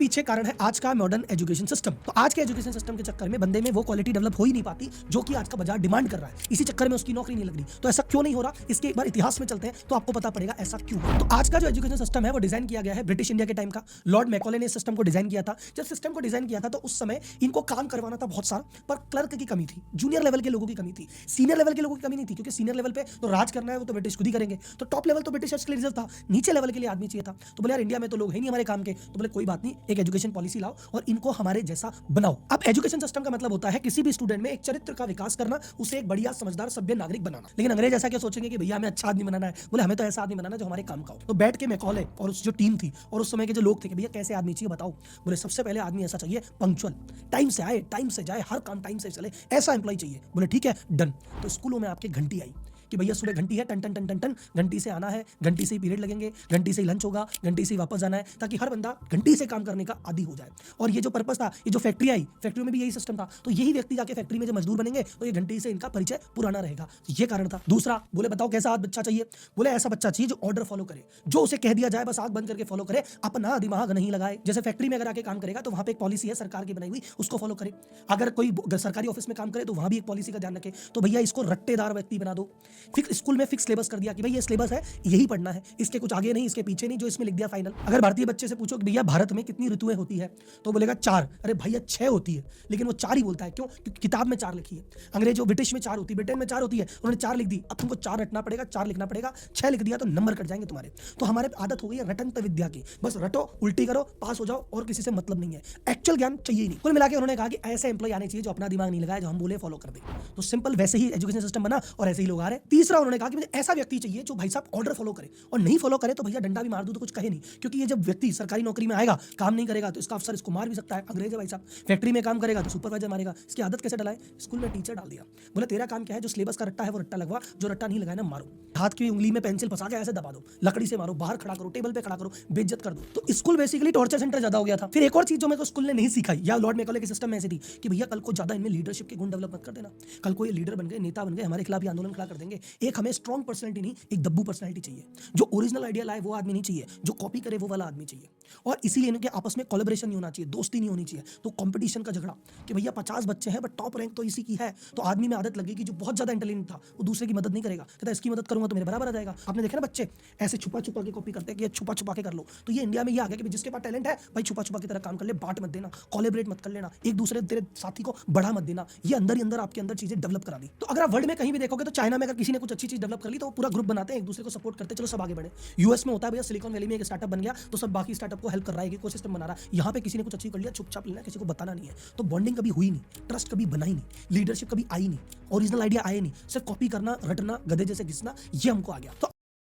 पीछे कारण है आज का मॉडर्न एजुकेशन सिस्टम। तो आज के एजुकेशन सिस्टम के चक्कर में बंदे में वो क्वालिटी डेवलप हो ही नहीं पाती जो कि आज का बाजार डिमांड कर रहा है। इसी चक्कर में उसकी नौकरी नहीं लग रही। तो ऐसा क्यों नहीं हो रहा, इसके एक बार इतिहास में चलते हैं तो आपको पता पड़ेगा ऐसा क्यों है। तो आज का जो एजुकेशन सिस्टम है वो डिजाइन किया गया है ब्रिटिश इंडिया के टाइम का। लॉर्ड मैकॉले ने इस सिस्टम को डिजाइन किया था। जब सिस्टम को डिजाइन किया था तो उस समय इनको काम करवाना था बहुत सारा, पर क्लर्क की कमी थी, जूनियर लेवल के लोगों की कमी थी, सीनियर लेवल के लोगों की कमी नहीं थी, क्योंकि सीनियर लेवल पे तो राज करना है वो तो ब्रिटिश खुद ही करेंगे। तो टॉप लेवल तो ब्रिटिशर्स के लिए रिजर्व था, नीचे लेवल के लिए आदमी चाहिए था। तो बोले यार इंडिया में तो लोग है नहीं हमारे काम के, तो बोले कोई बात नहीं, एक एजुकेशन पॉलिसी लाओ और इनको हमारे जैसा बनाओ। अब एजुकेशन सिस्टम का मतलब होता है किसी भी स्टूडेंट में एक चरित्र का विकास करना, उसे एक बढ़िया समझदार सभ्य नागरिक बनाना। लेकिन अंग्रेज ऐसा क्या सोचेंगे कि भैया हमें अच्छा आदमी बनाना है, बोले हमें तो ऐसा आदमी बनाना है जो हमारे काम का हो। तो बैठ के मैकॉले और उस जो टीम थी और उस समय के जो लोग थे कि भैया कैसे आदमी चाहिए बताओ। बोले सबसे पहले आदमी ऐसा चाहिए पंक्चुअल, टाइम से आए, टाइम से जाए, हर काम टाइम से चले, ऐसा एम्प्लॉय चाहिए। बोले ठीक है डन। तो स्कूलों में आपके घंटी आई कि भैया सुबह घंटी है, टन टन टन टन टन, घंटी से आना है, घंटी से ही पीरियड लगेंगे, घंटी से ही लंच होगा, घंटी से ही वापस जाना है, ताकि हर बंदा घंटी से काम करने का आदी हो जाए। और ये जो पर्पस था, ये जो फैक्ट्री आई, फैक्ट्री में भी यही सिस्टम था। तो यही व्यक्ति जाके फैक्ट्री में जो मजदूर बनेंगे तो ये घंटी से इनका परिचय पुराना रहेगा। ये कारण था। दूसरा, बोले बताओ कैसा बच्चा चाहिए। बोले ऐसा बच्चा चाहिए जो ऑर्डर फॉलो करे, जो उसे कह दिया जाए बस आंख बंद करके फॉलो करे, अपना दिमाग नहीं लगाए। जैसे फैक्ट्री में अगर आके काम करेगा तो वहां पे एक पॉलिसी है सरकार की बनाई हुई, उसको फॉलो करे। अगर कोई सरकारी ऑफिस में काम करे तो वहां भी एक पॉलिसी का ध्यान रखे। तो भैया इसको रट्टेदार व्यक्ति बना दो। फिक्स स्कूल में फिक्स सिलेबस कर दिया कि भाई ये सिलेबस है, यही पढ़ना है, इसके कुछ आगे नहीं, इसके पीछे नहीं, जो इसमें लिख दिया फाइनल। अगर भारतीय बच्चे से पूछो कि भैया भारत में कितनी ऋतुएं होती है, तो बोलेगा 4। अरे भैया 6 होती है, लेकिन वो 4 ही बोलता है। क्यों? क्योंकि किताब में 4 लिखी है। अंग्रेजों ब्रिटिश में 4 होती है, ब्रिटेन में 4 होती है, उन्होंने 4 लिख दी। अब तुमको 4 रटना पड़ेगा, 4 लिखना पड़ेगा। 6 लिख दिया तो नंबर कट जाएंगे तुम्हारे। तो हमारे आदत हो गई है रटंत विद्या की, बस रटो, उल्टी करो, पास हो जाओ, और किसी से मतलब नहीं है, एक्चुअल ज्ञान चाहिए नहीं। कुल मिला के उन्होंने कहा कि ऐसे एम्प्लॉय आने चाहिए जो अपना दिमाग नहीं लगाए, जो हम बोले फॉलो कर दे। तो सिंपल वैसे ही एजुकेशन सिस्टम बना और ऐसे ही लोग आ रहे। तीसरा, उन्होंने कहा कि मुझे ऐसा व्यक्ति चाहिए जो भाई साहब ऑर्डर फॉलो करे, और नहीं फॉलो करे तो भैया डंडा भी मार दो तो कुछ कहे नहीं, क्योंकि ये जब व्यक्ति सरकारी नौकरी में आएगा, काम नहीं करेगा तो इसका अफसर इसको मार भी सकता है। अंग्रेज है भाई साहब। फैक्ट्री में काम करेगा तो सुपरवाइजर मारेगा। इसकी आदत कैसे डलाए? स्कूल में टीचर डाल दिया। बोले तेरा काम क्या है, जो सिलेबस का रट्टा है वो रट्टा लगवा, जो रट्टा नहीं लगाया ना मारो, हाथ की उंगली में पेंसिल फंसा के ऐसे दबा दो, लकड़ी से मारो, बाहर खड़ा करो, टेबल पे खड़ा करो, बेइज्जत कर दो। तो स्कूल बेसिकली टॉर्चर सेंटर ज्यादा हो गया था। फिर एक और चीज जो मेरे को स्कूल ने नहीं सिखाई, या लॉर्ड मैकॉले के सिस्टम में ऐसी थी कि भैया कल को ज्यादा इनमें लीडरशिप के गुण डेवलप मत कर देना। कल को ये लीडर बन गए, नेता बन गए, हमारे खिलाफ आंदोलन खड़ा कर देंगे। एक हमें स्ट्रॉन्ग पर्सनैलिटी नहीं, एक दब्बू पर्सनैलिटी चाहिए। जो ओरिजिनल आइडिया लाए वो आदमी नहीं चाहिए, जो कॉपी करे वो वाला आदमी चाहिए। और इसीलिए इनके आपस में कोलैबोरेशन नहीं होना चाहिए, दोस्ती नहीं होनी चाहिए। तो कंपटीशन का झगड़ा कि भैया 50 बच्चे हैं बट टॉप रैंक तो इसी की है, तो आदमी में आदत लगेगी जो बहुत ज्यादा इंटेलिजेंट था वो दूसरे की मदद नहीं करेगा, कहता इसकी मदद करूंगा तो मेरे बराबर आ जाएगा। आपने देखा ना बच्चे ऐसे छुपा छुपा के कॉपी करते हैं कि छुपा छुपा के कर लो। तो ये इंडिया में ये आ गया कि जिसके पास टैलेंट है भाई छुपा छुपा की तरह काम कर ले, बांट मत देना, कोलैबोरेट मत कर लेना, एक दूसरे तेरे साथी को बढ़ा मत देना। ये अंदर ही अंदर आपके अंदर चीजें डेवलप करा दी। तो अगर आप वर्ल्ड में कहीं भी देखोगे तो चाइना में अगर किसी ने कुछ अच्छी चीज डेवलप कर ली तो पूरा ग्रुप बनाते हैं, एक दूसरे को सपोर्ट करते हैं, चलो सब आगे बढ़े। यूएस में होता है भैया सिलिकॉन वैली में एक स्टार्टअप बन गया तो सब बाकी स्टार्टअप को हेल्प कर रहा है, इकोसिस्टम बना रहा है। यहाँ पे किसी ने कुछ अच्छी कर लिया, चुपचाप लेना, किसी को बताना नहीं है। तो बॉन्डिंग कभी हुई नहीं, ट्रस्ट कभी बना ही नहीं, लीडरशिप कभी आई नहीं, ओरिजिनल आइडिया आए नहीं, सिर्फ कॉपी करना, रटना, गधे जैसे घिसना, ये हमको आ गया। तो